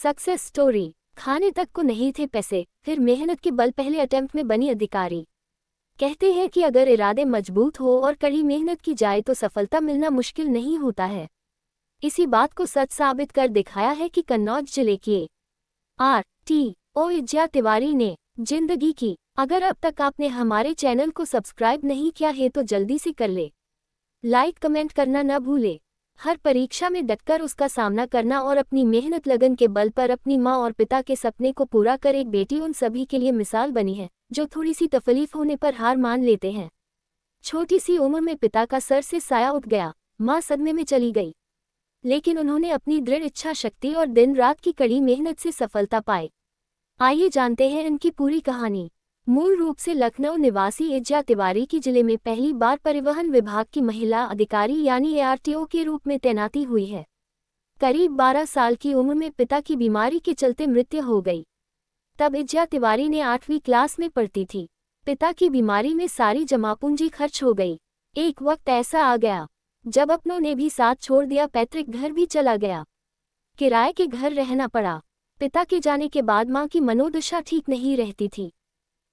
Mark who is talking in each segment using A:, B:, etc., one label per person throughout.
A: Success story. खाने तक को नहीं थे पैसे, फिर मेहनत के बल पहले अटेम्प्ट में बनी अधिकारी। कहते हैं कि अगर इरादे मजबूत हो और कड़ी मेहनत की जाए तो सफलता मिलना मुश्किल नहीं होता है। इसी बात को सच साबित कर दिखाया है कि कन्नौज जिले के RTO इज्जा तिवारी ने जिंदगी की। अगर अब तक आपने हमारे चैनल को सब्सक्राइब नहीं किया है तो जल्दी से कर ले। लाइक कमेंट करना न भूले। हर परीक्षा में डटकर उसका सामना करना और अपनी मेहनत लगन के बल पर अपनी मां और पिता के सपने को पूरा कर एक बेटी उन सभी के लिए मिसाल बनी है जो थोड़ी सी तकलीफ होने पर हार मान लेते हैं। छोटी सी उम्र में पिता का सर से साया उठ गया, मां सदमे में चली गई, लेकिन उन्होंने अपनी दृढ़ इच्छा शक्ति और दिन रात की कड़ी मेहनत से सफलता पाई। आइए जानते हैं इनकी पूरी कहानी। मूल रूप से लखनऊ निवासी इज्जा तिवारी की जिले में पहली बार परिवहन विभाग की महिला अधिकारी यानी ARTO के रूप में तैनाती हुई है। करीब 12 साल की उम्र में पिता की बीमारी के चलते मृत्यु हो गई। तब इज्जा तिवारी ने 8वीं क्लास में पढ़ती थी। पिता की बीमारी में सारी जमापूंजी खर्च हो गई। एक वक्त ऐसा आ गया जब अपनों ने भी साथ छोड़ दिया, पैतृक घर भी चला गया, किराए के घर रहना पड़ा। पिता के जाने के बाद मां की मनोदशा ठीक नहीं रहती थी,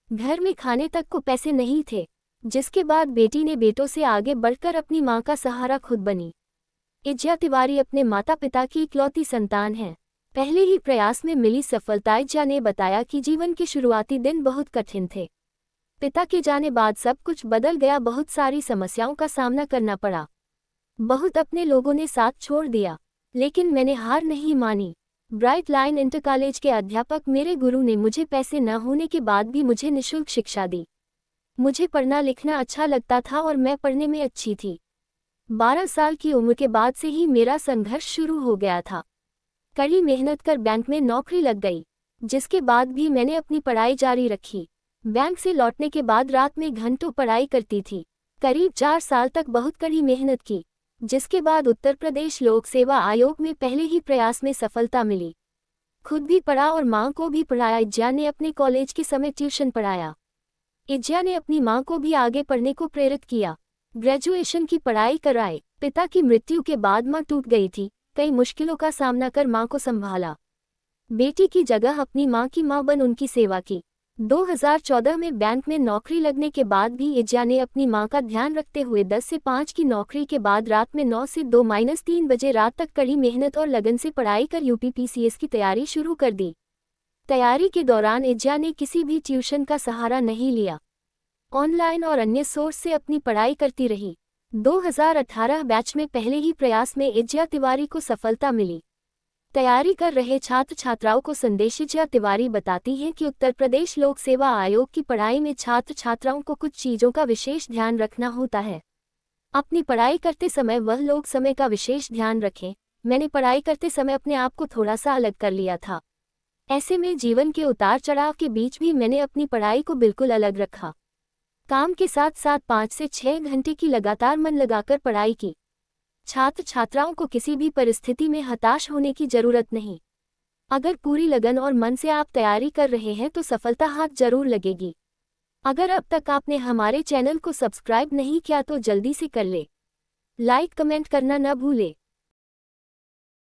A: घर में खाने तक को पैसे नहीं थे, जिसके बाद बेटी ने बेटों से आगे बढ़कर अपनी मां का सहारा खुद बनी। इज्जा तिवारी अपने माता पिता की इकलौती संतान है। पहले ही प्रयास में मिली सफलता। इज्जा ने बताया कि जीवन के शुरुआती दिन बहुत कठिन थे। पिता के जाने बाद सब कुछ बदल गया, बहुत सारी समस्याओं का सामना करना पड़ा, बहुत अपने लोगों ने साथ छोड़ दिया, लेकिन मैंने हार नहीं मानी। ब्राइट लाइन इंटर कॉलेज के अध्यापक मेरे गुरु ने मुझे पैसे न होने के बाद भी मुझे निःशुल्क शिक्षा दी। मुझे पढ़ना लिखना अच्छा लगता था और मैं पढ़ने में अच्छी थी। 12 साल की उम्र के बाद से ही मेरा संघर्ष शुरू हो गया था। कड़ी मेहनत कर बैंक में नौकरी लग गई, जिसके बाद भी मैंने अपनी पढ़ाई जारी रखी। बैंक से लौटने के बाद रात में घंटों पढ़ाई करती थी। करीब 4 साल तक बहुत कड़ी मेहनत की, जिसके बाद उत्तर प्रदेश लोक सेवा आयोग में पहले ही प्रयास में सफलता मिली। खुद भी पढ़ा और मां को भी पढ़ाया। इज्जा ने अपने कॉलेज के समय ट्यूशन पढ़ाया। इज्जा ने अपनी मां को भी आगे पढ़ने को प्रेरित किया, ग्रेजुएशन की पढ़ाई कराई। पिता की मृत्यु के बाद मां टूट गई थी, कई मुश्किलों का सामना कर मां को संभाला। बेटी की जगह अपनी मां की मां बन उनकी सेवा की। 2014 में बैंक में नौकरी लगने के बाद भी इज्जा ने अपनी मां का ध्यान रखते हुए 10 से 5 की नौकरी के बाद रात में 9 से 2-3 बजे रात तक कड़ी मेहनत और लगन से पढ़ाई कर UPPCS की तैयारी शुरू कर दी। तैयारी के दौरान इज्जा ने किसी भी ट्यूशन का सहारा नहीं लिया, ऑनलाइन और अन्य सोर्स से अपनी पढ़ाई करती रही। 2018 बैच में पहले ही प्रयास में इज्जा तिवारी को सफलता मिली। तैयारी कर रहे छात्र छात्राओं को संदेश इज्जा तिवारी बताती हैं कि उत्तर प्रदेश लोक सेवा आयोग की पढ़ाई में छात्र छात्राओं को कुछ चीज़ों का विशेष ध्यान रखना होता है। अपनी पढ़ाई करते समय वह लोग समय का विशेष ध्यान रखें। मैंने पढ़ाई करते समय अपने आप को थोड़ा सा अलग कर लिया था। ऐसे में जीवन के उतार चढ़ाव के बीच भी मैंने अपनी पढ़ाई को बिल्कुल अलग रखा। काम के साथ साथ 5 से 6 घंटे की लगातार मन लगाकर पढ़ाई की। छात्र छात्राओं को किसी भी परिस्थिति में हताश होने की जरूरत नहीं। अगर पूरी लगन और मन से आप तैयारी कर रहे हैं तो सफलता हाथ जरूर लगेगी। अगर अब तक आपने हमारे चैनल को सब्सक्राइब नहीं किया तो जल्दी से कर ले। लाइक कमेंट करना न भूले।